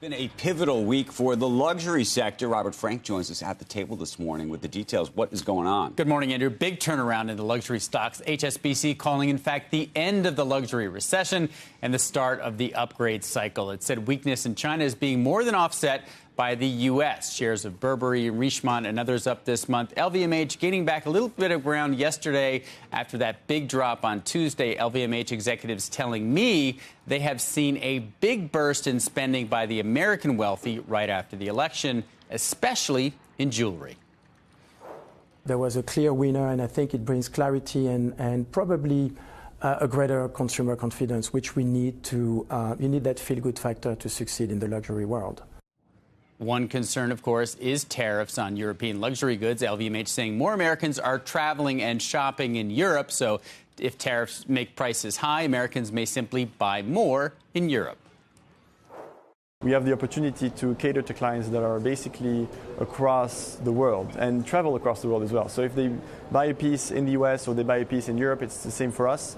Been a pivotal week for the luxury sector. Robert Frank joins us at the table this morning with the details. What is going on? Good morning, Andrew. Big turnaround in the luxury stocks. HSBC calling, in fact, the end of the luxury recession and the start of the upgrade cycle. It said weakness in China is being more than offset by the U.S. Shares of Burberry, Richemont, and others up this month. LVMH gaining back a little bit of ground yesterday after that big drop on Tuesday. LVMH executives telling me they have seen a big burst in spending by the American wealthy right after the election, especially in jewelry. There was a clear winner, and I think it brings clarity and probably a greater consumer confidence, which we need to. You need that feel-good factor to succeed in the luxury world. One concern, of course, is tariffs on European luxury goods. LVMH saying more Americans are traveling and shopping in Europe. So if tariffs make prices high, Americans may simply buy more in Europe. We have the opportunity to cater to clients that are basically across the world and travel across the world as well. So if they buy a piece in the US or they buy a piece in Europe, it's the same for us.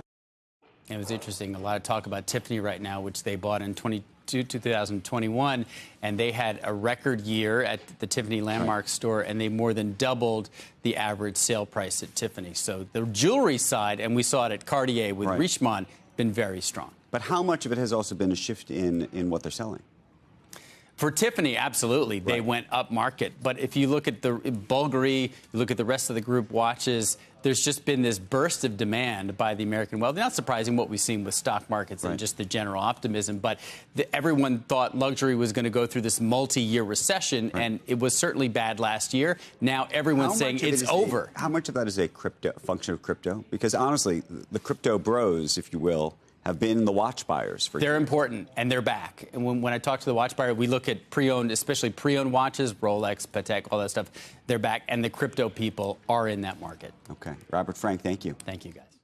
It was interesting. A lot of talk about Tiffany right now, which they bought in 2021, and they had a record year at the Tiffany Landmark store, and they more than doubled the average sale price at Tiffany. So the jewelry side, and we saw it at Cartier with Richemont, been very strong. But how much of it has also been a shift in what they're selling? For Tiffany, absolutely. They went up market. But if you look at the Bulgari, you look at the rest of the group watches, there's just been this burst of demand by the American wealth. Not surprising what we've seen with stock markets and just the general optimism. But everyone thought luxury was going to go through this multi-year recession, and it was certainly bad last year. Now everyone's saying it's over. How much of that is a function of crypto? Because honestly, the crypto bros, if you will, have been the watch buyers. They're important, and they're back. And when I talk to the watch buyer, we look at pre-owned, especially pre-owned watches, Rolex, Patek, all that stuff. They're back, and the crypto people are in that market. Okay. Robert Frank, thank you. Thank you, guys.